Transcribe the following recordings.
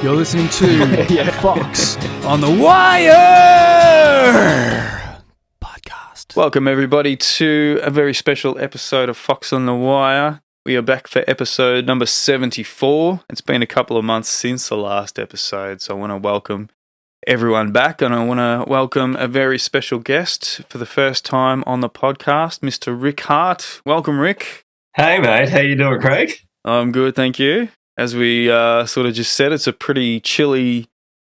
You're listening to Fox on the Wire podcast. Welcome, everybody, to a very special episode of Fox on the Wire. We are back for episode number 74. It's been a couple of months since the last episode, so I want to welcome everyone back, and I want to welcome a very special guest for the first time on the podcast, Mr. Rick Hart. Welcome, Rick. Hey, mate. How you doing, Craig? I'm good, thank you. As we sort of just said, it's a pretty chilly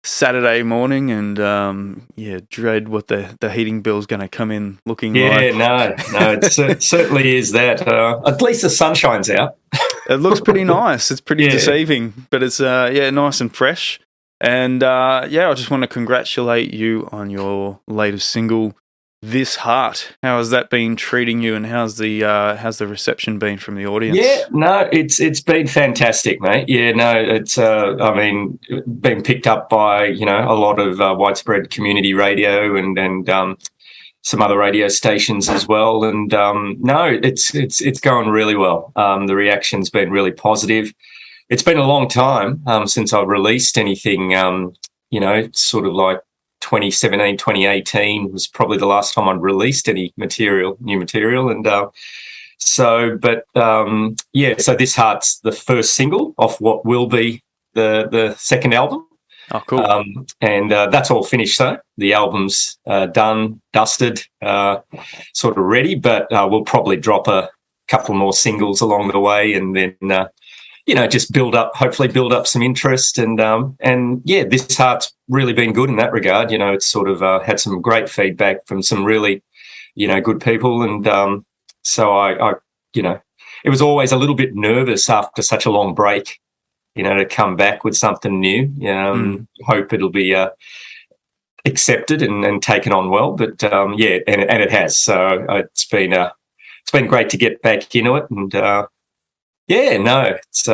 Saturday morning, and dread what the heating bill's going to come in looking like. No, it certainly is that. At least the sun shines out. It looks pretty nice. It's pretty deceiving, but it's nice and fresh. And I just want to congratulate you on your latest single, This Heart. How has that been treating you, and how's the reception been from the audience? Yeah, no, it's been fantastic, mate. Yeah, no, it's been picked up by a lot of widespread community radio and some other radio stations as well. And it's going really well. The reaction's been really positive. It's been a long time since I've released anything. Sort of like 2017, 2018 was probably the last time I'd released any new material. And so This Heart's the first single off what will be the second album. Oh, cool. And that's all finished, though. The album's done, dusted, sort of ready, but we'll probably drop a couple more singles along the way, and then just hopefully build up some interest. And This Heart's really been good in that regard. It's sort of had some great feedback from some really, good people. And so I it was always a little bit nervous after such a long break, to come back with something new. Hope it'll be accepted and taken on well. But and it has. So it's been great to get back into it. And it's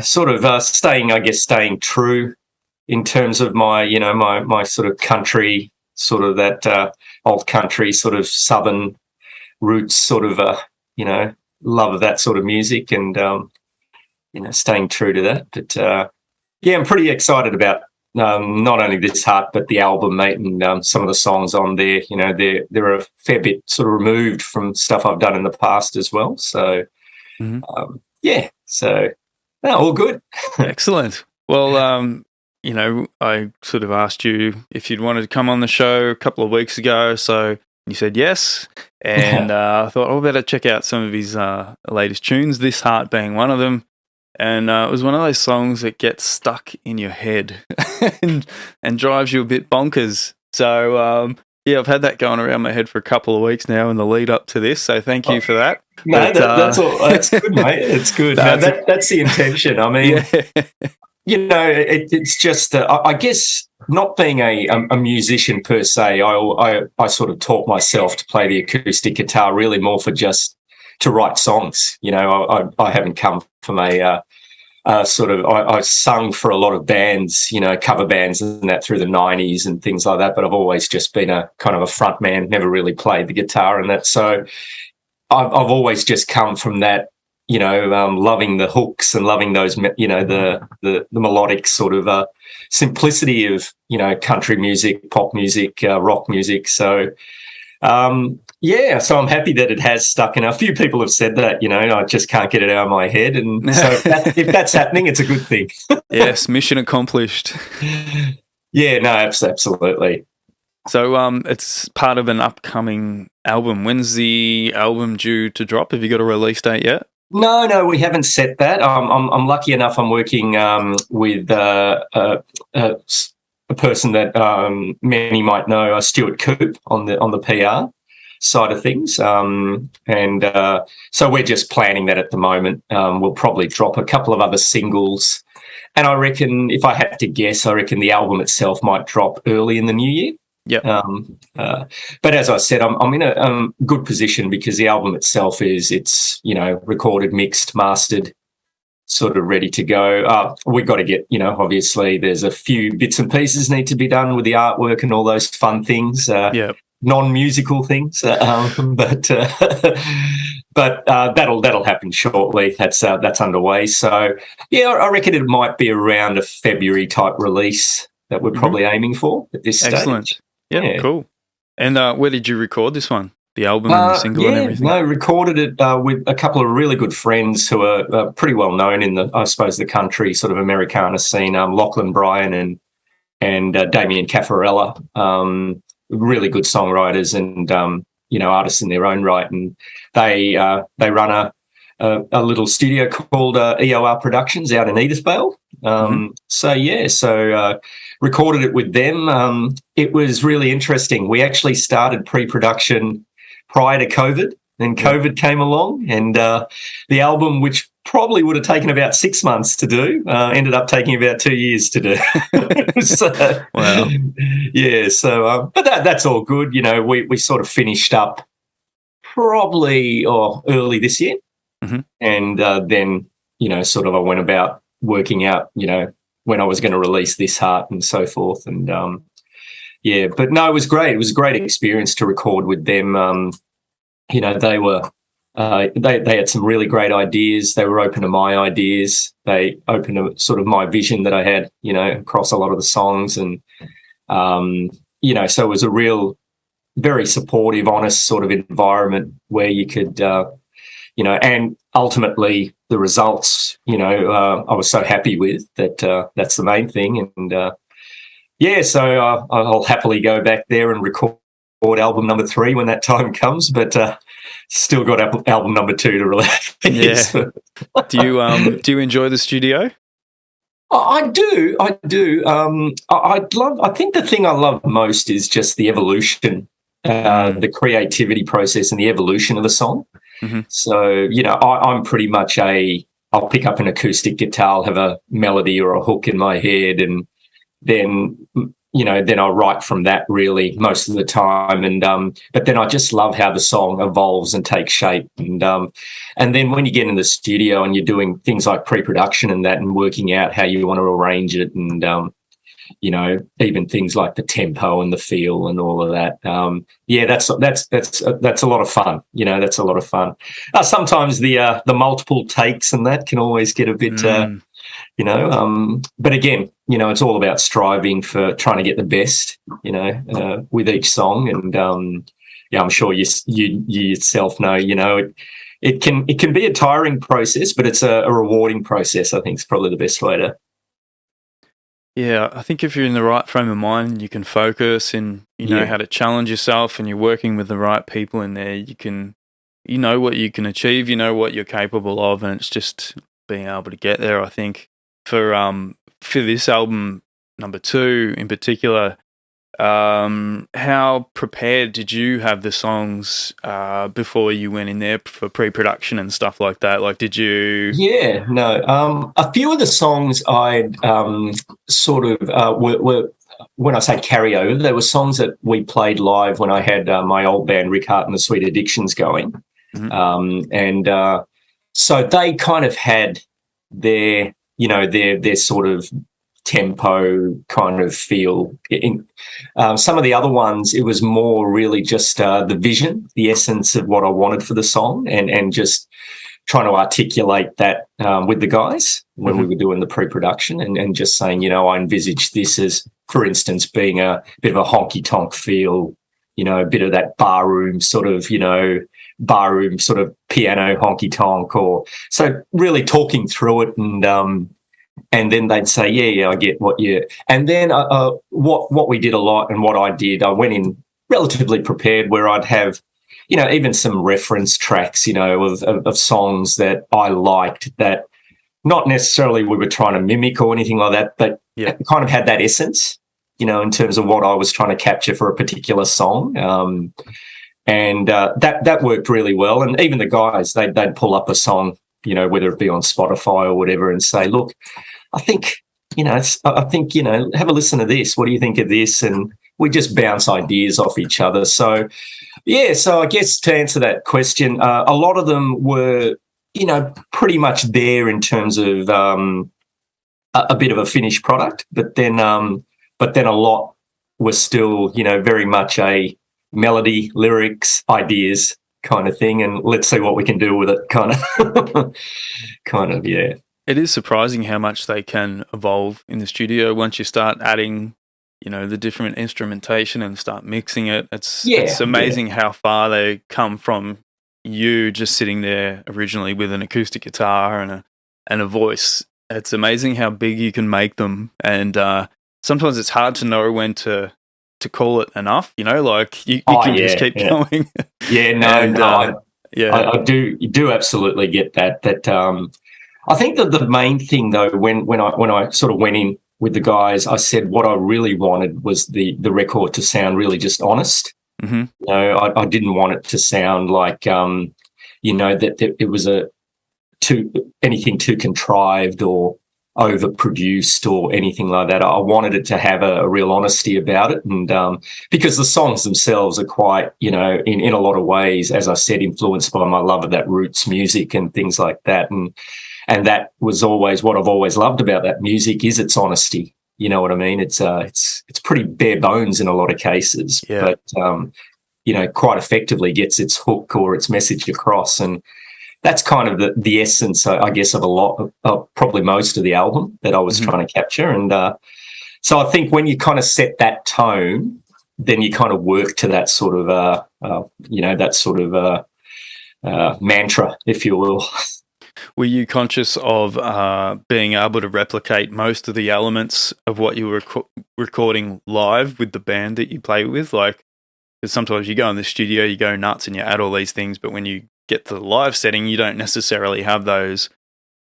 sort of staying true in terms of my my sort of country, sort of that old country sort of southern roots, sort of love of that sort of music, and staying true to that. But I'm pretty excited about not only This Heart but the album, mate, and some of the songs on there. They're a fair bit sort of removed from stuff I've done in the past as well. So. All good. Excellent. Well, I sort of asked you if you'd wanted to come on the show a couple of weeks ago, so you said yes, and I thought, I better check out some of his latest tunes, This Heart being one of them, and it was one of those songs that gets stuck in your head and drives you a bit bonkers. So, I've had that going around my head for a couple of weeks now in the lead up to this, so thank you for that. No, that's all. That's good, mate. It's good. That's the intention. I mean, it's just, I guess, not being a musician per se, I sort of taught myself to play the acoustic guitar really more for just to write songs. I haven't come from I sung for a lot of bands, cover bands and that through the 90s and things like that, but I've always just been a kind of a front man, never really played the guitar and that. So I've always just come from that, loving the hooks and loving those, the melodic sort of simplicity of, country music, pop music, rock music. So so I'm happy that it has stuck. And a few people have said that, I just can't get it out of my head. And so if that's happening, it's a good thing. Yes, mission accomplished. Yeah, no, absolutely. So it's part of an upcoming album. When's the album due to drop? Have you got a release date yet? No, we haven't set that. I'm lucky enough. I'm working with a person that many might know, Stuart Coop, on the PR side of things, so we're just planning that at the moment. We'll probably drop a couple of other singles, and I reckon, if I had to guess, the album itself might drop early in the new year. Yeah. But as I said, I'm in a good position because the album itself it's recorded, mixed, mastered, sort of ready to go. We've got to get, obviously there's a few bits and pieces need to be done with the artwork and all those fun things. Non-musical things, but but that'll happen shortly. That's underway. So yeah, I reckon it might be around a February type release that we're probably aiming for at this stage. Excellent. Yep, yeah, cool. And where did you record this one? The album and the single and everything? No, recorded it with a couple of really good friends who are pretty well known in the country sort of Americana scene. Lachlan Bryan and Damien Caffarella, really good songwriters and artists in their own right, and they run a little studio called EOR Productions out in Edithvale. So recorded it with them. It was really interesting. We actually started pre-production prior to COVID. Then COVID came along, and the album, which probably would have taken about 6 months to do, ended up taking about 2 years to do. So, wow. Yeah. So, but that's all good. We sort of finished up probably early this year, and then sort of I went about working out when I was going to release This Heart and so forth, and but no, it was great. It was a great experience to record with them. They were they had some really great ideas. They were open to my ideas. They opened to sort of my vision that I had, across a lot of the songs, and so it was a real, very supportive, honest sort of environment where you could, and ultimately the results, I was so happy with that. That's the main thing, and so I'll happily go back there and record album number 3 when that time comes, but still got album number 2 to release. Yeah. Do you enjoy the studio? I do. I think the thing I love most is just the evolution, the creativity process and the evolution of the song. So, I'm pretty much I'll pick up an acoustic guitar, I'll have a melody or a hook in my head, and then I'll write from that really most of the time. And but then I just love how the song evolves and takes shape. And then when you get in the studio and you're doing things like pre-production and that, and working out how you want to arrange it, and even things like the tempo and the feel and all of that. That's a lot of fun. That's a lot of fun. Sometimes the multiple takes and that can always get a bit. But again, it's all about striving for trying to get the best, with each song. And I'm sure you yourself know, it can be a tiring process, but it's a rewarding process. I think is probably the best way to. Yeah, I think if you're in the right frame of mind, you can focus, and you know how to challenge yourself, and you're working with the right people in there. You know what you can achieve, you know what you're capable of, and it's just being able to get there. I think for this album number 2 in particular, how prepared did you have the songs before you went in there for pre-production and stuff like that? Like, did you? Yeah, no. A few of the songs I'd sort of were when I say carryover, they were songs that we played live when I had my old band Rick Hart and the Sweet Addictions going, and so they kind of had their sort of tempo kind of feel. In some of the other ones, it was more really just the vision, the essence of what I wanted for the song, and just trying to articulate that with the guys when we were doing the pre-production, and just saying, I envisaged this as, for instance, being a bit of a honky-tonk feel, a bit of that barroom sort of piano honky-tonk, or so really talking through it, and then they'd say, yeah, I get what you. And then what we did a lot, and what I did, I went in relatively prepared, where I'd have, even some reference tracks, of songs that I liked, that not necessarily we were trying to mimic or anything like that, but kind of had that essence, in terms of what I was trying to capture for a particular song. And that worked really well. And even the guys, they'd pull up a song, whether it be on Spotify or whatever, and say, look, I think, have a listen to this. What do you think of this? And we just bounce ideas off each other. So, so I guess to answer that question, a lot of them were, pretty much there in terms of a bit of a finished product, but then a lot was still, very much a melody, lyrics, ideas, kind of thing, and let's see what we can do with it, kind of. Yeah. It is surprising how much they can evolve in the studio once you start adding, the different instrumentation and start mixing it. It's amazing how far they come from you just sitting there originally with an acoustic guitar and a voice. It's amazing how big you can make them, and sometimes it's hard to know when to call it enough. Like you can just keep going. I do absolutely get that. I think that the main thing, though, when I sort of went in with the guys, I said what I really wanted was the record to sound really just honest. Mm-hmm. I didn't want it to sound like, that it was anything too contrived or overproduced or anything like that. I wanted it to have a real honesty about it, and because the songs themselves are quite, in a lot of ways, as I said, influenced by my love of that roots music and things like that, and that was always what I've always loved about that music is its honesty. You know what I mean? It's pretty bare bones in a lot of cases, but quite effectively gets its hook or its message across, and that's kind of the essence, I guess, of a lot of probably most of the album that I was trying to capture. And so I think when you kind of set that tone, then you kind of work to that sort of mantra, if you will. Were you conscious of being able to replicate most of the elements of what you were recording live with the band that you play with? Like, because sometimes you go in the studio, you go nuts and you add all these things, but when you get to the live setting, you don't necessarily have those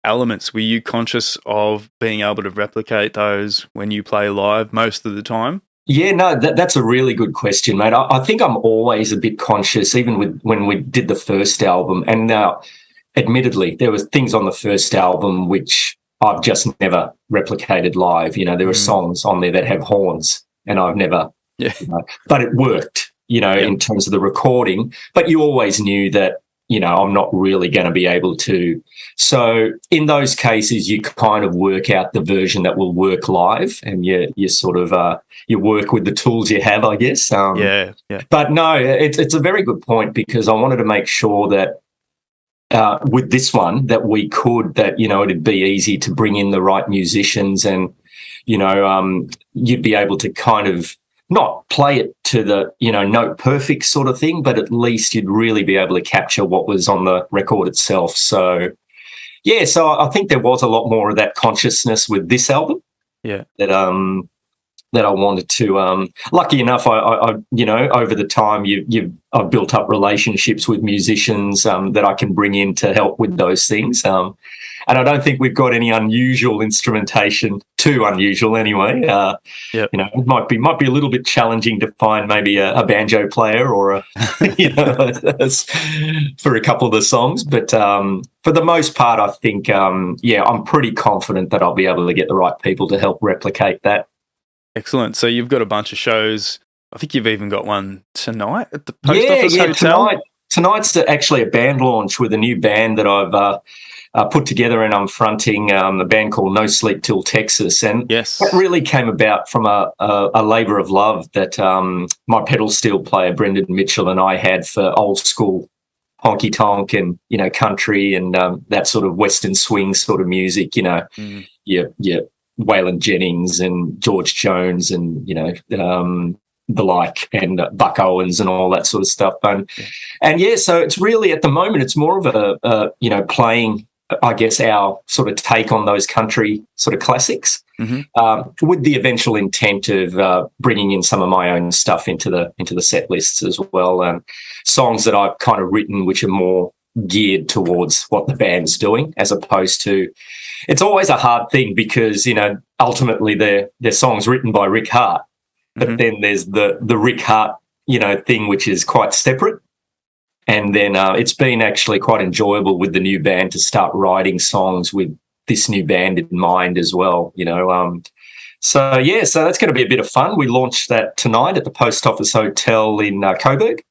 elements. Were you conscious of being able to replicate those when you play live most of the time? Yeah, no, that's a really good question, mate. I think I'm always a bit conscious, even when we did the first album, and now, admittedly, there was things on the first album which I've just never replicated live. There are songs on there that have horns, and I've never, but it worked, in terms of the recording. But you always knew that, I'm not really going to be able to. So in those cases, you kind of work out the version that will work live, and you sort of you work with the tools you have, I guess. But no, it's a very good point, because I wanted to make sure that with this one that it'd be easy to bring in the right musicians, and you'd be able to kind of not play it to the note perfect sort of thing, but at least you'd really be able to capture what was on the record itself. So so I think there was a lot more of that consciousness with this album. That I wanted to. Lucky enough, I over the time I've built up relationships with musicians that I can bring in to help with those things. And I don't think we've got any unusual instrumentation, too unusual anyway. It might be a little bit challenging to find maybe a banjo player or for a couple of the songs, but for the most part, I think I'm pretty confident that I'll be able to get the right people to help replicate that. Excellent. So you've got a bunch of shows. I think you've even got one tonight at the Post Office Hotel. Tonight's actually a band launch with a new band that I've put together, and I'm fronting a band called No Sleep Till Texas. And that really came about from a labour of love that my pedal steel player, Brendan Mitchell, and I had for old school honky tonk and, country and that sort of Western swing sort of music, Waylon Jennings and George Jones and, the like, and Buck Owens and all that sort of stuff. So it's really, at the moment, it's more of a playing, I guess, our sort of take on those country sort of classics, with the eventual intent of bringing in some of my own stuff into the set lists as well. Songs that I've kind of written which are more geared towards what the band's doing, as opposed to, it's always a hard thing because, ultimately they're songs written by Rick Hart, but then there's the Rick Hart, thing, which is quite separate. And then it's been actually quite enjoyable with the new band to start writing songs with this new band in mind as well, So that's going to be a bit of fun. We launched that tonight at the Post Office Hotel in Coburg.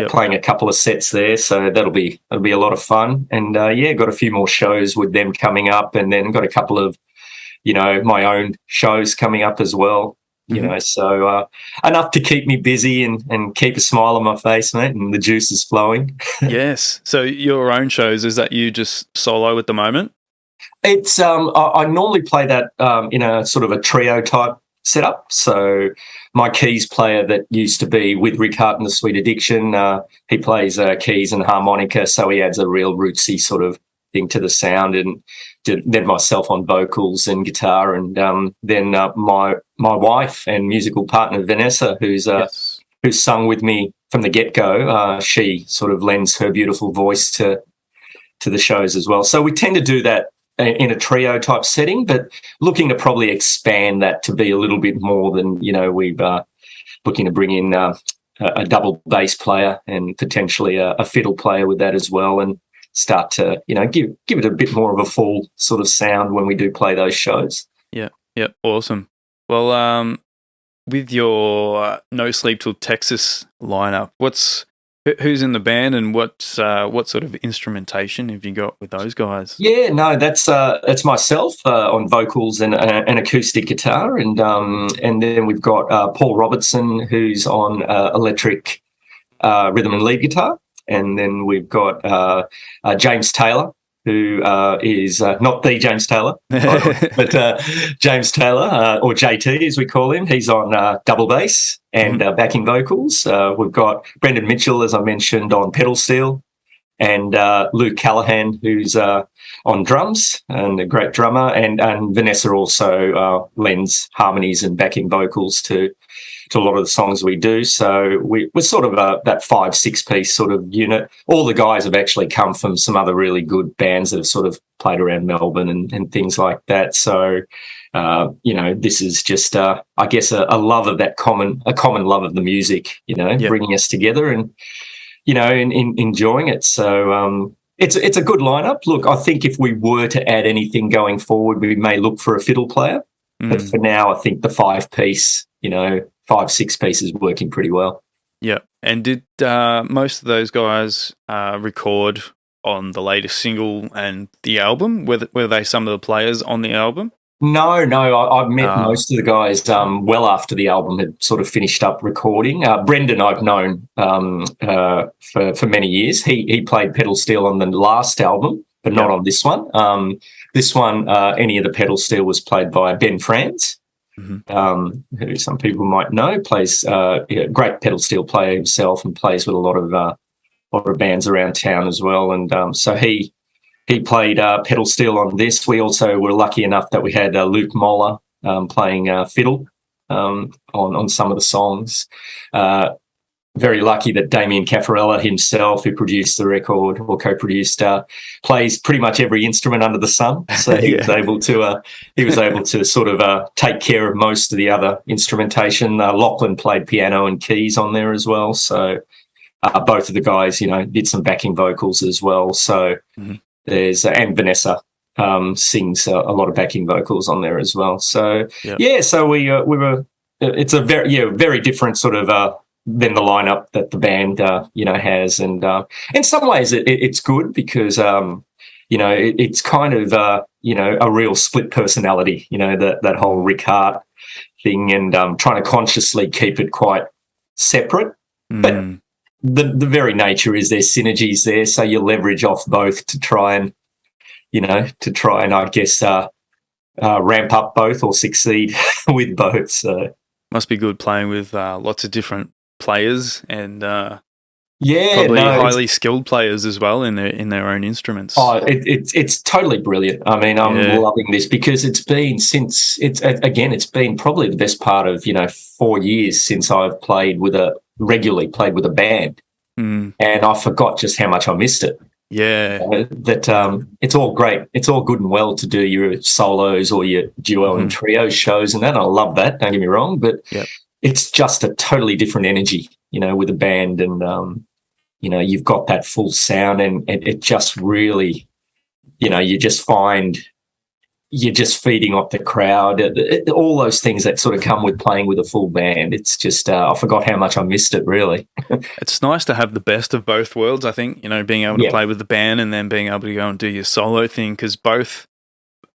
Playing a couple of sets there, so that'll be a lot of fun. And got a few more shows with them coming up, and then got a couple of my own shows coming up as well. you know, so enough to keep me busy and keep a smile on my face, mate, and the juice is flowing. Yes. So your own shows, is that you just solo at the moment? It's I normally play that in a sort of a trio type setup. So my keys player that used to be with Rick Hart and the Sweet Addiction, he plays keys and harmonica, so he adds a real rootsy sort of thing to the sound, and then myself on vocals and guitar, and then my wife and musical partner Vanessa, who's sung with me from the get-go. She sort of lends her beautiful voice to the shows as well. So we tend to do that in a trio type setting, but looking to probably expand that to be a little bit more than, you know, we've looking to bring in a double bass player and potentially a fiddle player with that as well, and start to, you know, give it a bit more of a full sort of sound when we do play those shows. Yeah, awesome. Well, with your No Sleep Till Texas lineup, who's in the band, and what sort of instrumentation have you got with those guys? Yeah, no, that's myself on vocals and an acoustic guitar, and then we've got Paul Robertson, who's on electric rhythm and lead guitar, and then we've got James Taylor, who is not the James Taylor, but James Taylor, or JT as we call him. He's on double bass and backing vocals. We've got Brendan Mitchell, as I mentioned, on pedal steel, and Luke Callahan, who's on drums and a great drummer, and Vanessa also lends harmonies and backing vocals to a lot of the songs we do. So we're sort of that 5-6 piece sort of unit. All the guys have actually come from some other really good bands that have sort of played around Melbourne and things like that. So, you know, this is just, I guess, a love of that common love of the music, you know, bringing us together and, you know, and enjoying it. So it's a good lineup. Look, I think if we were to add anything going forward, we may look for a fiddle player. But for now, I think the 5-piece, you know, 5-6 piece is working pretty well. Yeah. And did most of those guys record on the latest single and the album? Were they some of the players on the album? No, I've met most of the guys well after the album had sort of finished up recording. Brendan I've known for many years. He played pedal steel on the last album, but not on this one. This one, any of the pedal steel was played by Ben Franz, who some people might know, plays great pedal steel player himself, and plays with a lot of bands around town as well. And so he played pedal steel on this. We also were lucky enough that we had Luke Moller playing fiddle on some of the songs. Very lucky that Damien Caffarella himself, who produced the record or co-produced, plays pretty much every instrument under the sun. So he was able to sort of take care of most of the other instrumentation. Lachlan played piano and keys on there as well. So both of the guys, you know, did some backing vocals as well. So there's and Vanessa sings a lot of backing vocals on there as well. So so we were. It's a very different sort of than the lineup that the band you know has, and in some ways it's good because you know it's kind of you know a real split personality, you know, that whole Rick Hart thing, and trying to consciously keep it quite separate, but the very nature is there's synergies there, so you leverage off both to try and I guess ramp up both or succeed with both. So must be good playing with lots of different players and probably highly skilled players as well in their own instruments. It's totally brilliant. I mean, I'm loving this because it's been probably the best part of 4 years since I've regularly played with a band, and I forgot just how much I missed it. It's all great. It's all good and well to do your solos or your duo and trio shows and that. I love that. Don't get me wrong, but it's just a totally different energy, with a band, and you've got that full sound, and it just really, you just find you're just feeding off the crowd, all those things that sort of come with playing with a full band. It's just I forgot how much I missed it, really. It's nice to have the best of both worlds, I think, being able to play with the band and then being able to go and do your solo thing, because both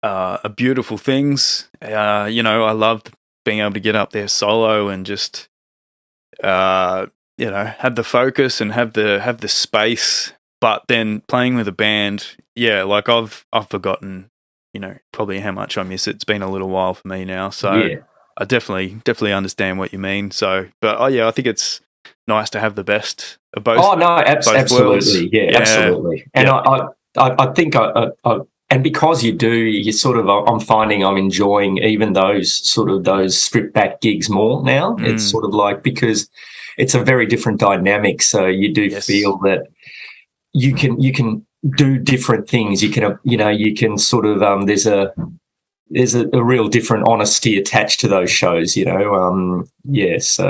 are beautiful things. I love being able to get up there solo and just, have the focus and have the space, but then playing with a band, like I've forgotten, probably how much I miss it. It's been a little while for me now, so I definitely understand what you mean. So, but I think it's nice to have the best of both. Oh no, absolutely, absolutely. And I think and because you sort of, I'm finding I'm enjoying even those stripped back gigs more now. It's sort of like, because it's a very different dynamic. So you do feel that you can do different things. You can, you can sort of, there's a real different honesty attached to those shows, So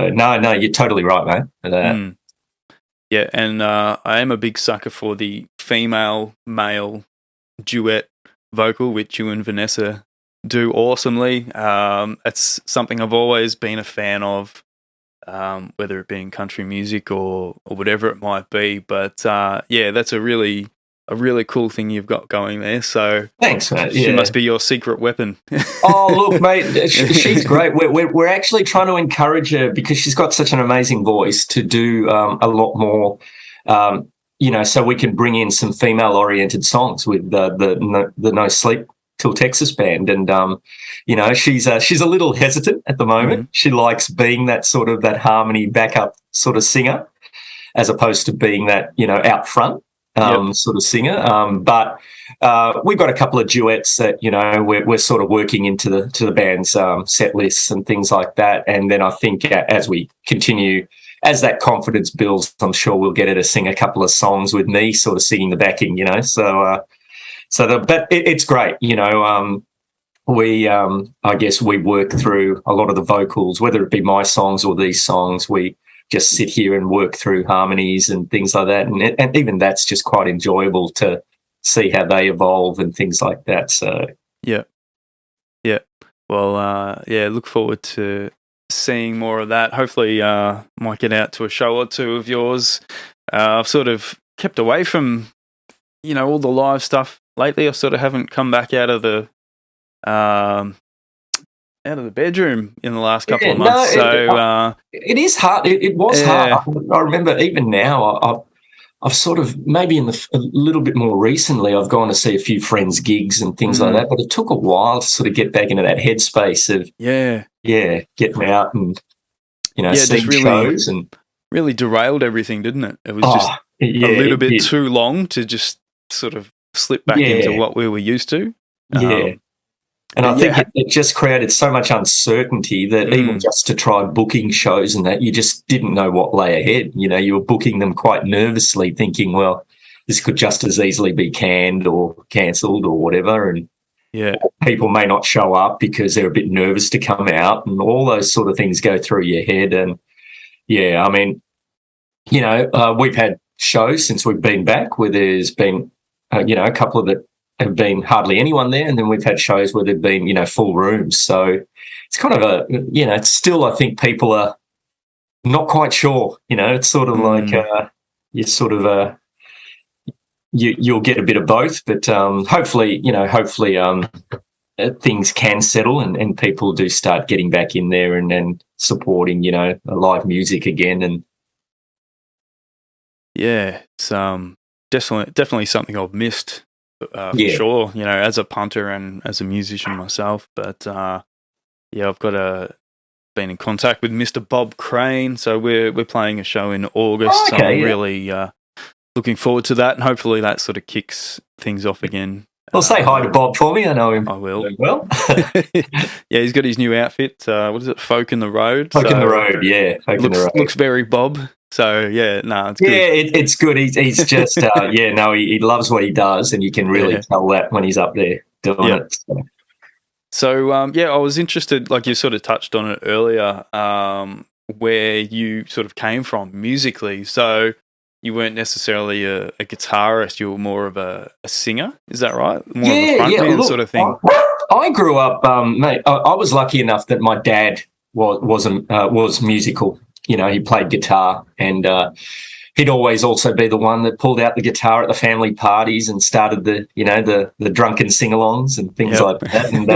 no, you're totally right, mate. Yeah, and I am a big sucker for the female-male duet vocal, which you and Vanessa do awesomely. It's something I've always been a fan of, whether it be in country music or whatever it might be. But that's a really cool thing you've got going there. So thanks, mate. She must be your secret weapon. Oh, look, mate, she's great. We're actually trying to encourage her, because she's got such an amazing voice, to do a lot more. So we can bring in some female-oriented songs with the No Sleep Till Texas band, and she's a little hesitant at the moment. Mm-hmm. She likes being that sort of that harmony backup sort of singer, as opposed to being that out front sort of singer. But we've got a couple of duets that we're sort of working into the band's set lists and things like that. And then I think as we continue, as that confidence builds, I'm sure we'll get her to sing a couple of songs with me, sort of singing the backing, but it's great, we, I guess we work through a lot of the vocals, whether it be my songs or these songs. We just sit here and work through harmonies and things like that. And even that's just quite enjoyable to see how they evolve and things like that. So, yeah. Well, look forward to seeing more of that. Hopefully, might get out to a show or two of yours. I've sort of kept away from, all the live stuff lately. I sort of haven't come back out of the bedroom in the last couple of months. It is hard. It was hard. I remember even now, I've sort of, maybe a little bit more recently, I've gone to see a few friends' gigs and things like that, but it took a while to sort of get back into that headspace of getting out and seeing shows, and really derailed everything, didn't it? It was just a little bit too long to just sort of slip back into what we were used to. And I think it just created so much uncertainty that even just to try booking shows and that, you just didn't know what lay ahead. You were booking them quite nervously, thinking, well, this could just as easily be canned or cancelled or whatever. And people may not show up because they're a bit nervous to come out, and all those sort of things go through your head. And, I mean, we've had shows since we've been back where there's been, a couple of it have been hardly anyone there, and then we've had shows where there've been, full rooms. So it's kind of it's still, I think people are not quite sure, it's sort of like you'll get a bit of both, but hopefully things can settle and people do start getting back in there and supporting, live music again. And it's definitely something I've missed. For sure, as a punter and as a musician myself. But I've been in contact with Mr. Bob Crane, so we're playing a show in August. So I'm really looking forward to that, and hopefully that sort of kicks things off again. Well, say hi to Bob for me. I know him. I will. Well, he's got his new outfit. What is it? Folk in the Road. Folk in the Road. Yeah, Folk in the Road. Looks very Bob. So it's good. It's good. He's just he loves what he does, and you can really tell that when he's up there doing it. So I was interested, like you sort of touched on it earlier, where you sort of came from musically. So you weren't necessarily a guitarist; you were more of a singer. Is that right? More of a frontman sort of thing. I grew up, mate. I was lucky enough that my dad was musical. He played guitar, and he'd always also be the one that pulled out the guitar at the family parties and started the drunken sing-alongs and things like that. And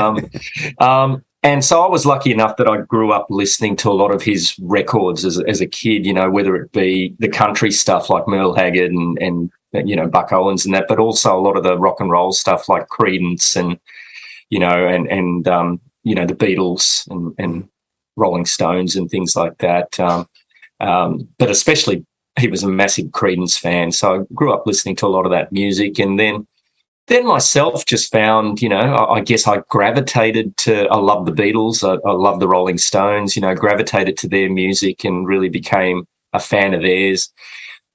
And so I was lucky enough that I grew up listening to a lot of his records as a kid, you know, whether it be the country stuff like Merle Haggard and you know, Buck Owens and that, but also a lot of the rock and roll stuff like Creedence and, you know, and you know, the Beatles and Rolling Stones and things like that. But especially he was a massive Creedence fan. So I grew up listening to a lot of that music. And then myself just found, you know, I guess I gravitated to, I love the Beatles, I love the Rolling Stones, you know, gravitated to their music and really became a fan of theirs.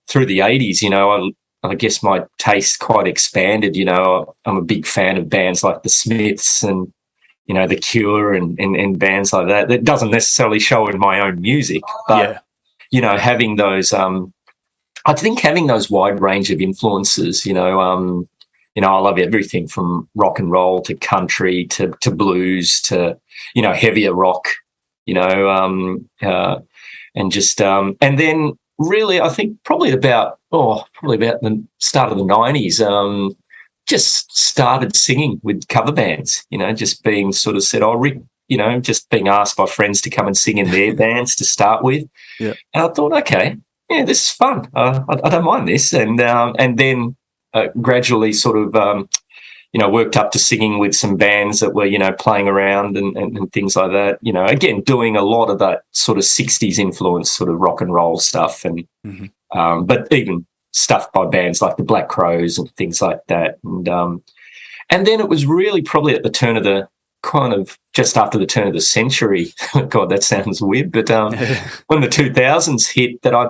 Through the 80s, you know, I guess my taste quite expanded. You know, I'm a big fan of bands like the Smiths and, you know, The Cure and bands like that. That doesn't necessarily show in my own music, but, you know, having those, I think having those wide range of influences, you know, I love everything from rock and roll to country to blues to, you know, heavier rock, you know, and just, and then really, I think probably about the start of the 90s, just started singing with cover bands, you know, just being sort of said, oh, Rick, you know, just being asked by friends to come and sing in their bands to start with. Yeah. And I thought, okay, yeah, this is fun. I don't mind this. And then gradually sort of, you know, worked up to singing with some bands that were, you know, playing around and things like that, you know, again, doing a lot of that sort of 60s influence sort of rock and roll stuff and, but even stuff by bands like the Black Crowes and things like that. And then it was really probably at the turn of the kind of just after the turn of the century, God, that sounds weird, but when the 2000s hit that I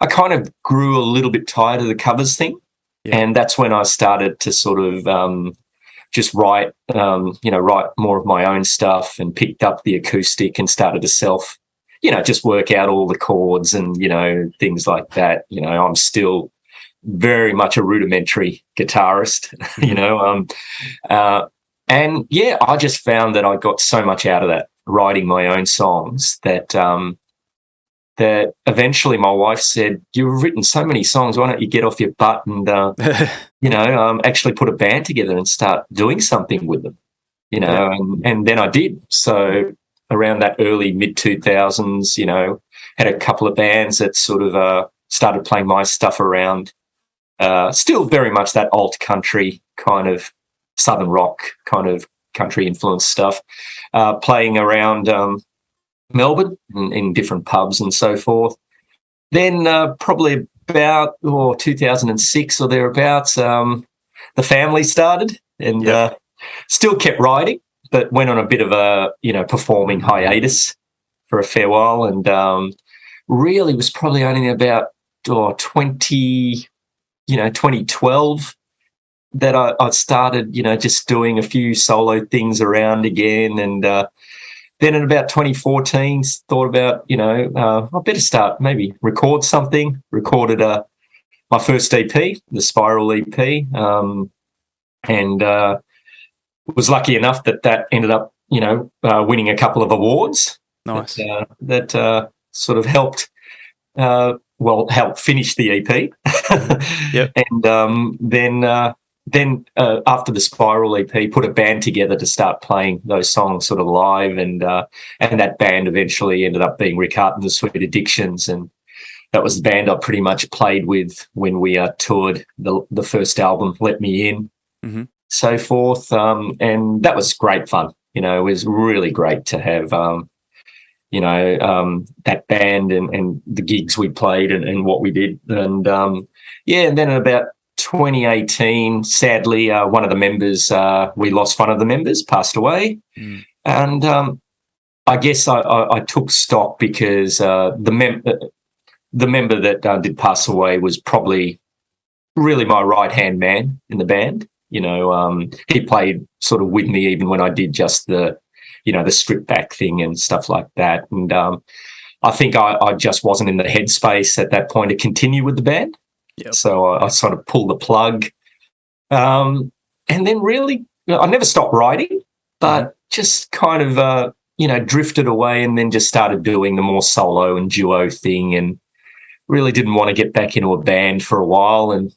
kind of grew a little bit tired of the covers thing. Yeah. And that's when I started to sort of just write, write more of my own stuff and picked up the acoustic and started to just work out all the chords and, you know, things like that. You know, I'm still very much a rudimentary guitarist, you know, and yeah, I just found that I got so much out of that writing my own songs that that eventually my wife said, you've written so many songs, why don't you get off your butt and, actually put a band together and start doing something with them, you know, and then I did. So around that early mid-2000s, you know, had a couple of bands that sort of started playing my stuff around, still very much that alt country kind of southern rock kind of country influence stuff, playing around Melbourne in different pubs and so forth. Then probably about 2006 or thereabouts, the family started and still kept writing, but went on a bit of a, you know, performing hiatus for a fair while, and really was probably only about 2012 that I started, you know, just doing a few solo things around again, and then in about 2014, thought about, you know, I better start maybe record something. Recorded my first EP, the Spiral EP, and was lucky enough that ended up, you know, winning a couple of awards. Nice. That sort of helped finish the EP. Yep. And then after the Spiral EP, put a band together to start playing those songs sort of live, and that band eventually ended up being Rick Hart and the Sweet Addictions, and that was the band I pretty much played with when we toured the first album, Let Me In, so forth, and that was great fun. You know, it was really great to have that band and the gigs we played and what we did, and and then about 2018, sadly, one of the members, we lost one of the members, passed away. And I guess I took stock because the member that did pass away was probably really my right-hand man in the band. You know, he played sort of with me even when I did just the strip back thing and stuff like that. And I think I just wasn't in the headspace at that point to continue with the band. Yep. So I sort of pulled the plug. And then really, I never stopped writing, but just kind of, drifted away and then just started doing the more solo and duo thing, and really didn't want to get back into a band for a while. And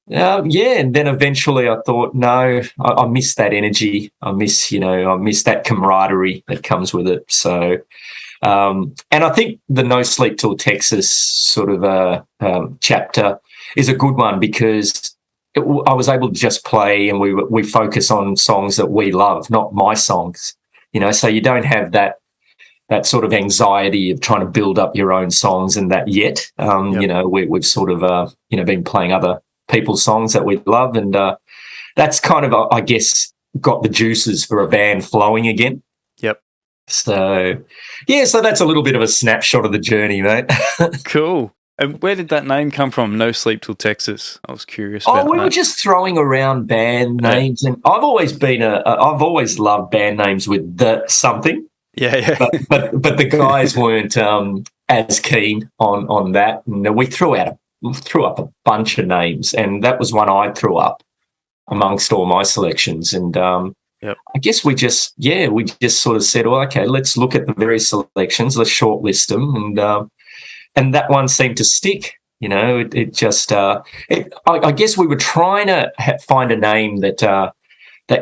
Yeah, and then eventually I thought, no, I miss that energy. I miss that camaraderie that comes with it. So, and I think the No Sleep Till Texas sort of chapter is a good one because I was able to just play, and we focus on songs that we love, not my songs. So you don't have that sort of anxiety of trying to build up your own songs and that yet. Yep. We've sort of been playing other people's songs that we love, and that's kind of, I guess, got the juices for a band flowing again. Yep. So, yeah, so that's a little bit of a snapshot of the journey, mate. Cool. And where did that name come from, No Sleep Till Texas? I was curious about that. We were just throwing around band names, and I've always loved band names with the something. Yeah. But the guys weren't as keen on that, and we threw up a bunch of names, and that was one I threw up amongst all my selections. And I guess we just sort of said, well, okay, let's look at the various selections, let's shortlist them, and that one seemed to stick. I guess we were trying to find a name that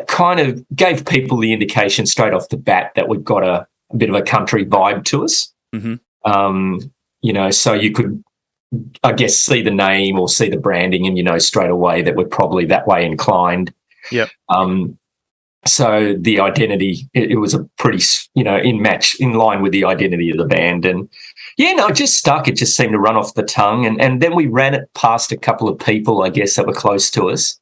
kind of gave people the indication straight off the bat that we've got a bit of a country vibe to us. Mm-hmm. So you could, I guess, see the name or see the branding and straight away that we're probably that way inclined. Yep. So the identity, it was a pretty, in line with the identity of the band. And, it just stuck. It just seemed to run off the tongue. And then we ran it past a couple of people, I guess, that were close to us.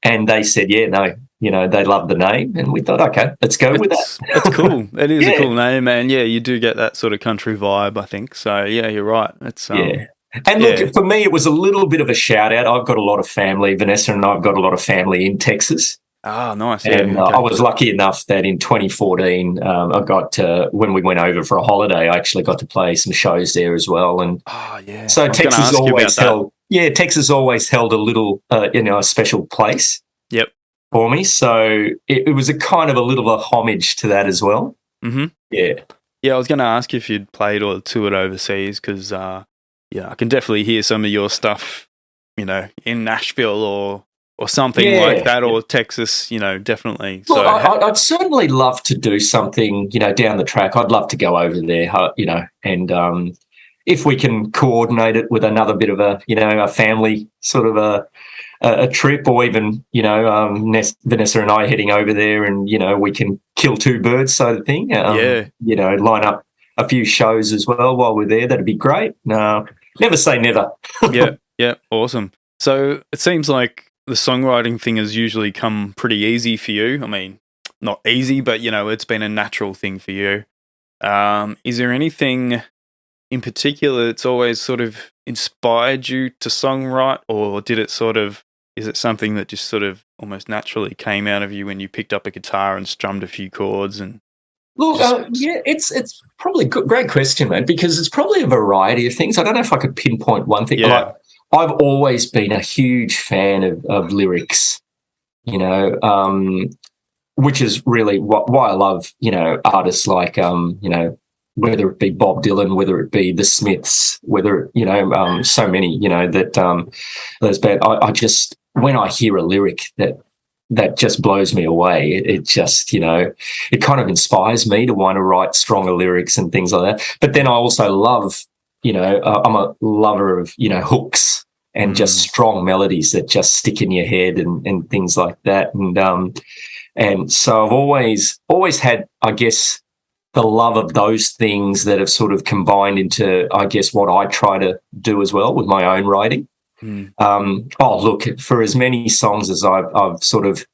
And they said, they love the name. And we thought, okay, let's go with that. It's cool. It is a cool name, and, you do get that sort of country vibe, I think. So, you're right. It's And look, for me, it was a little bit of a shout-out. I've got a lot of family. Vanessa and I have got a lot of family in Texas. Ah, nice. And I was lucky enough that in 2014, I got to, when we went over for a holiday, I actually got to play some shows there as well. And so Texas always held a little, a special place. Yep. For me. So it was a kind of a little a homage to that as well. Mm-hmm. Yeah. Yeah, I was going to ask if you'd played or toured overseas because, I can definitely hear some of your stuff, in Nashville or something like that, or Texas, definitely. Well, so I'd certainly love to do something, down the track. I'd love to go over there, and if we can coordinate it with another bit of a family sort of a trip, or even, Vanessa and I heading over there and, we can kill two birds sort of thing. Line up a few shows as well while we're there. That'd be great. No, never say never. Yeah, awesome. So it seems like the songwriting thing has usually come pretty easy for you. I mean, not easy, but, it's been a natural thing for you. Is there anything in particular that's always sort of inspired you to songwrite, or is it something that just sort of almost naturally came out of you when you picked up a guitar and strummed a few chords? And look, it's probably a great question, mate, because it's probably a variety of things. I don't know if I could pinpoint one thing. Yeah. I've always been a huge fan of lyrics, which is really why I love, artists like, whether it be Bob Dylan, whether it be the Smiths, whether, so many, that those bands. I just, when I hear a lyric that just blows me away, it just, it kind of inspires me to want to write stronger lyrics and things like that. But then I also love, I'm a lover of, hooks and just strong melodies that just stick in your head and things like that. And so I've always had, I guess, the love of those things that have sort of combined into, I guess, what I try to do as well with my own writing. Look, for as many songs as I've sort of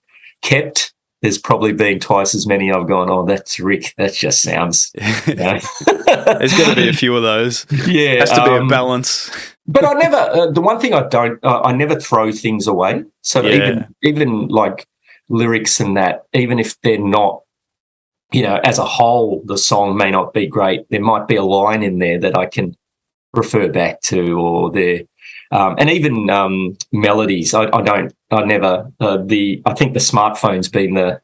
kept, there's probably been twice as many I've gone, oh, that's Rick. That just sounds, There's got to be a few of those. Yeah. Has to be a balance. But I never, the one thing I never throw things away. So even like lyrics and that, even if they're not, as a whole, the song may not be great, there might be a line in there that I can refer back to, or and even melodies. I think the smartphone's been a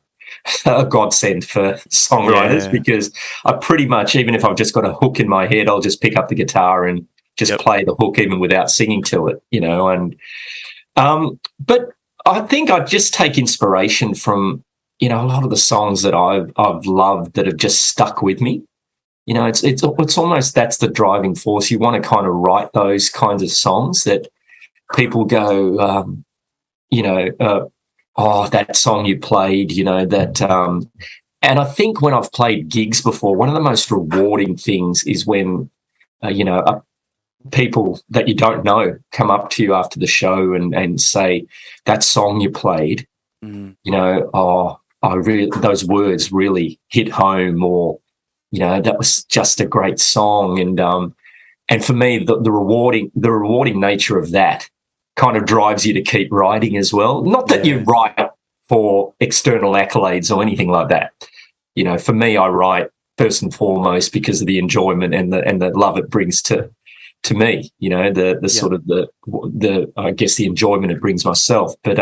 godsend for songwriters, because I pretty much, even if I've just got a hook in my head, I'll just pick up the guitar and just play the hook even without singing to it, and But I think I just take inspiration from, a lot of the songs that I've loved that have just stuck with me. It's almost that's the driving force. You want to kind of write those kinds of songs that people go, oh, that song you played, that. And I think when I've played gigs before, one of the most rewarding things is when, people that you don't know come up to you after the show and say, that song you played, those words really hit home, or, that was just a great song. And for me, the rewarding nature of that kind of drives you to keep writing as well. Not that you write for external accolades or anything like that. For me, I write first and foremost because of the enjoyment and the love it brings to me. Sort of the I guess the enjoyment it brings myself. But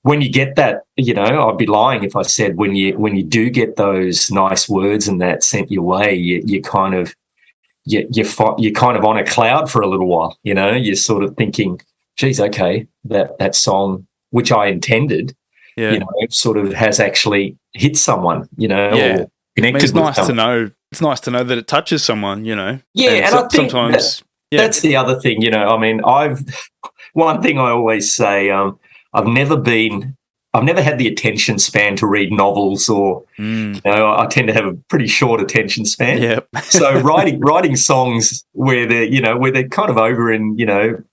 when you get that, I'd be lying if I said when you do get those nice words and that sent your way, you kind of you're kind of on a cloud for a little while. You're sort of thinking, geez, okay, that song which I intended, sort of has actually hit someone, or connected. It's nice with to know. It's nice to know that it touches someone, Yeah, and I think sometimes that's the other thing, one thing I always say, I've never had the attention span to read novels, or I tend to have a pretty short attention span. Yep. So writing songs where they're kind of over in,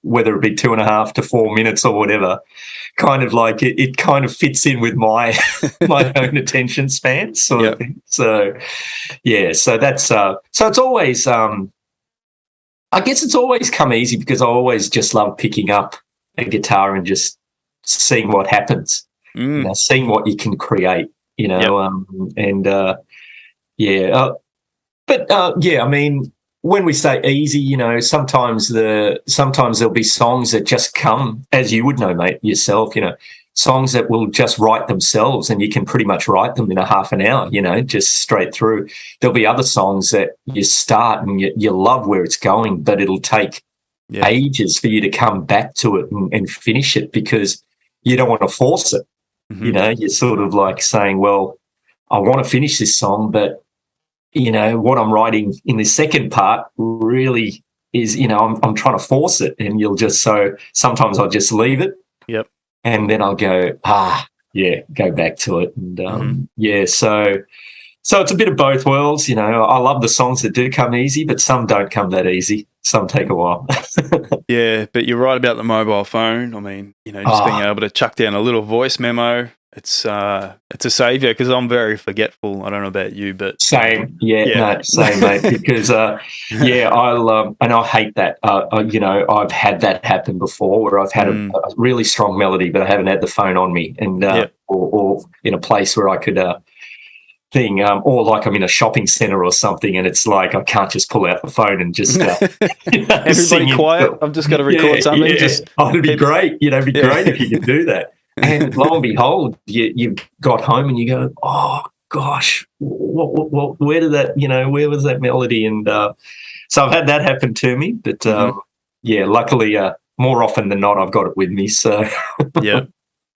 whether it be 2.5 to 4 minutes or whatever, kind of like it kind of fits in with my my own attention span sort of thing. So so that's so it's always I guess it's always come easy because I always just love picking up a guitar and just seeing what happens, seeing what you can create, when we say easy, sometimes there'll be songs that just come, as you would know, mate, yourself, songs that will just write themselves and you can pretty much write them in a half an hour, just straight through. There'll be other songs that you start and you love where it's going, but it'll take ages for you to come back to it and finish it because you don't want to force it. You're sort of like saying, well, I want to finish this song, but what I'm writing in the second part really is, I'm trying to force it, and so sometimes I'll just leave it. Yep. And then I'll go, go back to it. And so it's a bit of both worlds. I love the songs that do come easy, but some don't come that easy. Some take a while. Yeah, but you're right about the mobile phone. I mean, just being able to chuck down a little voice memo, it's a savior because I'm very forgetful. I don't know about you, but same, same, mate. Because I hate that. I've had that happen before where I've had a really strong melody, but I haven't had the phone on me, and or in a place where I could. Or like I'm in a shopping centre or something, and it's like I can't just pull out the phone and just everybody quiet. I've just got to record something. Yeah. It'd be great. It'd be great if you could do that. And lo and behold, you've got home and you go, oh gosh, what where did that? Where was that melody? And so I've had that happen to me, but luckily, more often than not, I've got it with me. So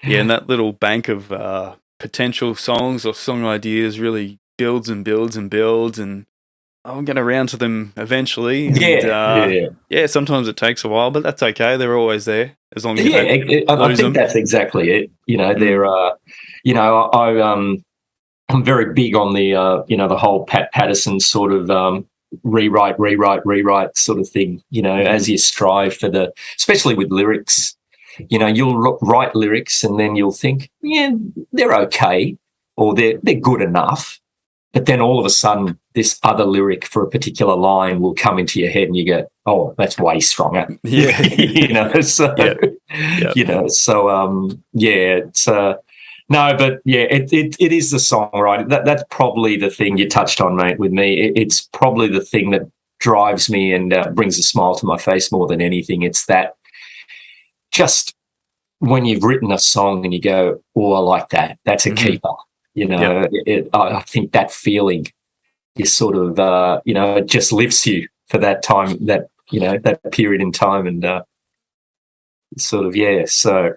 and that little bank of potential songs or song ideas really builds and builds and builds, and I'll get around to them eventually. And, sometimes it takes a while, but that's okay. They're always there as long as you don't I lose think them. that's exactly it. I'm very big on the the whole Pat Patterson sort of rewrite sort of thing. As you strive for especially with lyrics. You'll write lyrics and then you'll think, they're okay or they're good enough. But then all of a sudden this other lyric for a particular line will come into your head and you go, oh, that's way stronger. Yeah. It's it is the songwriting. That's probably the thing you touched on, mate, with me. It's probably the thing that drives me and brings a smile to my face more than anything. It's that just when you've written a song and you go, oh, I like that. That's a keeper. I think that feeling is sort of, it just lifts you for that time, that period in time. And sort of, yeah. So,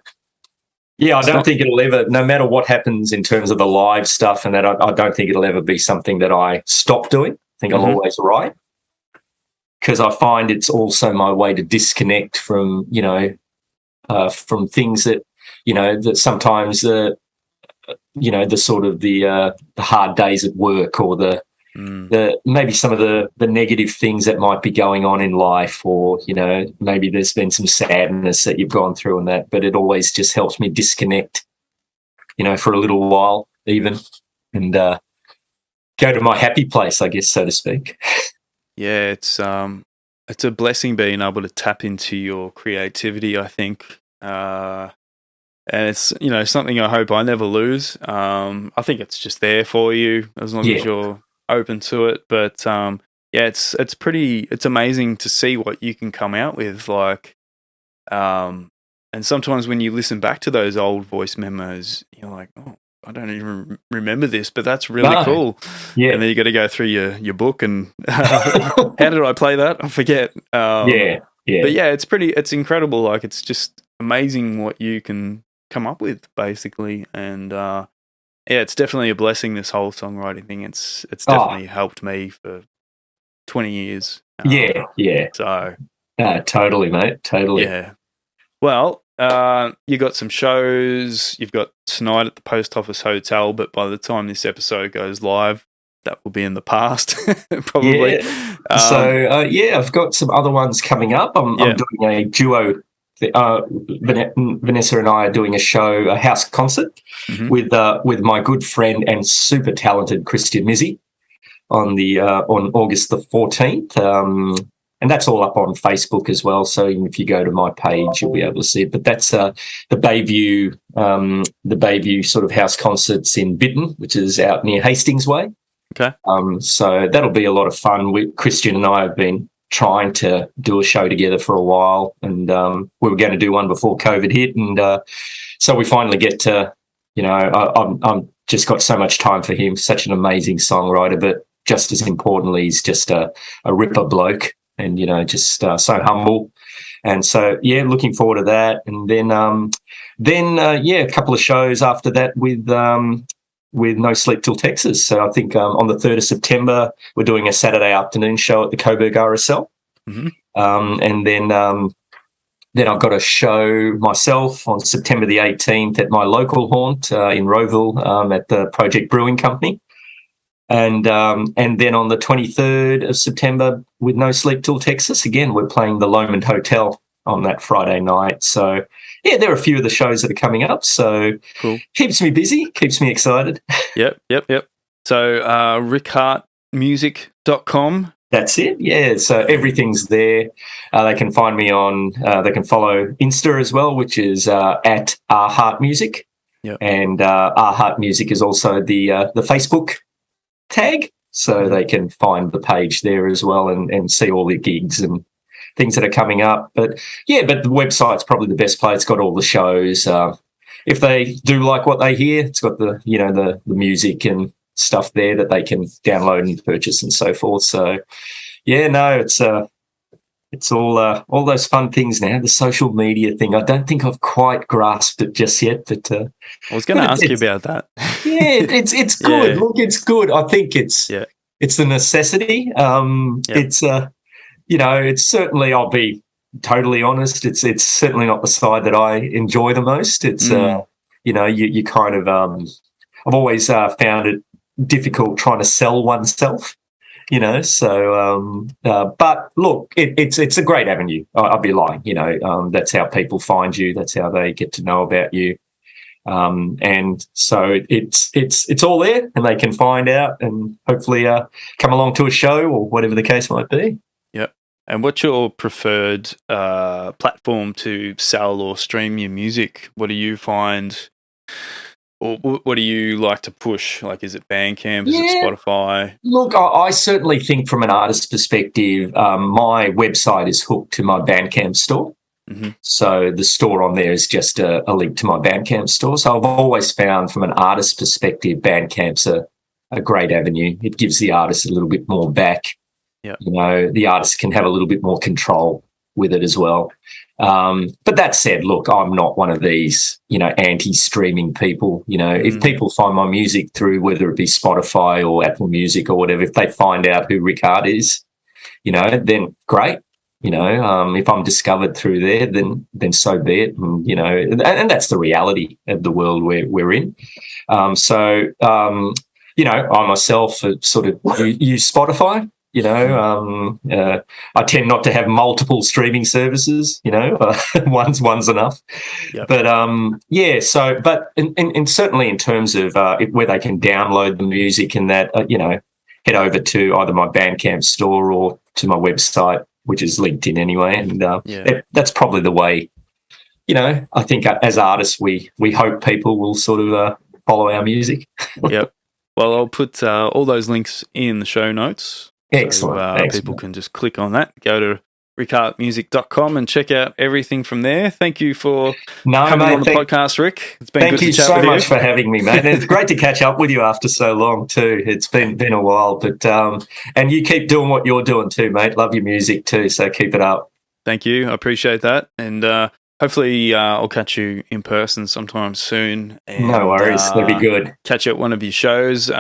yeah, I don't think it'll ever, no matter what happens in terms of the live stuff and that, I don't think it'll ever be something that I stop doing. I think I'll always write, because I find it's also my way to disconnect from, from things that, that sometimes, the sort of the hard days at work, or the maybe some of the negative things that might be going on in life, or maybe there's been some sadness that you've gone through and that, but it always just helps me disconnect for a little while even, and go to my happy place, I guess, so to speak. Yeah, it's a blessing being able to tap into your creativity, I think, and it's something I hope I never lose. I think it's just there for you as long as you're open to it. But it's amazing to see what you can come out with, like, and sometimes when you listen back to those old voice memos, you're like, oh, I don't even remember this, but that's really cool. Yeah. And then you got to go through your book and how did I play that? I forget. But yeah, it's incredible. Like, it's just amazing what you can come up with, basically. And it's definitely a blessing, this whole songwriting thing. It's definitely helped me for 20 years. So totally, mate. Totally. Yeah. Well, you got some shows. You've got tonight at the Post Office Hotel, but by the time this episode goes live, that will be in the past, probably. Yeah. I've got some other ones coming up. I'm doing a duo. Vanessa and I are doing a show, a house concert, with my good friend and super talented Christian Mizzi on August the 14th. And that's all up on Facebook as well. So if you go to my page, you'll be able to see it. But that's the Bayview sort of house concerts in Bitten, which is out near Hastings Way. Okay. So that'll be a lot of fun. Christian and I have been trying to do a show together for a while, and we were going to do one before COVID hit, and so we finally get to. I'm just got so much time for him. Such an amazing songwriter, but just as importantly, he's just a ripper bloke. And, just so humble. And so, looking forward to that. And then a couple of shows after that with No Sleep Till Texas. So I think on the 3rd of September, we're doing a Saturday afternoon show at the Coburg RSL. And then I've got a show myself on September the 18th at my local haunt in Rowville at the Project Brewing Company. And then on the 23rd of September with No Sleep Till Texas, again, we're playing the Lomond Hotel on that Friday night. So, there are a few of the shows that are coming up. So cool. Keeps me busy, keeps me excited. Yep. So rickhartmusic.com. That's it, yeah. So everything's there. They can find me on, they can follow Insta as well, which is at rheartmusic. Yep. And rheartmusic is also the Facebook tag, so they can find the page there as well and see all the gigs and things that are coming up. But the website's probably the best place. It's got all the shows. If they do like what they hear, it's got the the music and stuff there that they can download and purchase and so forth. So it's all those fun things now. The social media thing, I don't think I've quite grasped it just yet. But I was going to ask you about that. It's good. Look, it's good. I think it's the necessity. It's it's certainly. I'll be totally honest. It's certainly not the side that I enjoy the most. It's you kind of. I've always found it difficult trying to sell oneself. But look, it's a great avenue. I'd be lying, that's how people find you. That's how they get to know about you. And so it's all there, and they can find out and hopefully come along to a show or whatever the case might be. Yep. And what's your preferred platform to sell or stream your music? What do you find? Or what do you like to push? Like, is it Bandcamp? Is it Spotify? Look, I certainly think from an artist's perspective, my website is hooked to my Bandcamp store. So the store on there is just a link to my Bandcamp store. So I've always found from an artist's perspective, Bandcamp's a great avenue. It gives the artist a little bit more back. Yep. The artist can have a little bit more control with it as well. But that said, look, I'm not one of these, anti-streaming people. If people find my music through, whether it be Spotify or Apple Music or whatever, if they find out who Rick Hart is, then great. If I'm discovered through there, then so be it. And that's the reality of the world we're in. I myself sort of use Spotify. I tend not to have multiple streaming services. One's enough. Yep. But but certainly in terms of where they can download the music and that, head over to either my Bandcamp store or to my website, which is LinkedIn anyway, and that's probably the way. I think as artists, we hope people will sort of follow our music. Yep. Well, I'll put all those links in the show notes. Excellent. So people can just click on that, go to rickhartmusic.com and check out everything from there. Thank you for coming on the podcast, Rick. It's been good to chat with you. Thank you so much for having me, mate. And it's great to catch up with you after so long too. It's been a while, but and you keep doing what you're doing too, mate. Love your music too, so keep it up. Thank you. I appreciate that. And hopefully I'll catch you in person sometime soon. And, no worries. That'd be good. Catch you at one of your shows.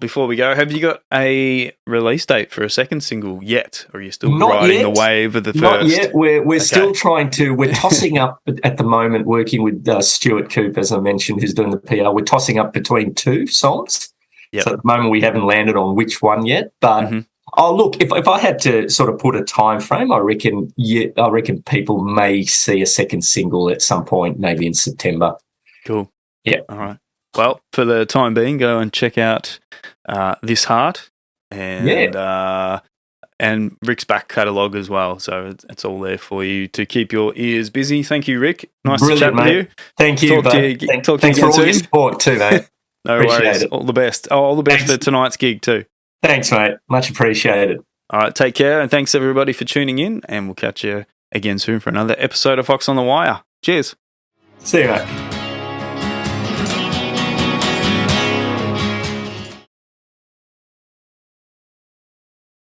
Before we go, have you got a release date for a second single yet? Or are you still riding the wave of the first? Not yet. We're still trying to. We're tossing up at the moment, working with Stuart Cooper, as I mentioned, who's doing the PR. We're tossing up between two songs. Yep. So at the moment, we haven't landed on which one yet. But look, if I had to sort of put a time frame, I reckon people may see a second single at some point, maybe in September. Cool. Yeah. All right. Well, for the time being, go and check out This Heart and Rick's back catalogue as well. So it's all there for you to keep your ears busy. Thank you, Rick. Nice to chat with you. Thank you. Thanks for all your support too, mate. No worries. All the best. All the best for tonight's gig too. Thanks, mate. Much appreciated. All right, take care, and thanks everybody for tuning in, and we'll catch you again soon for another episode of Fox on the Wire. Cheers. See you, mate.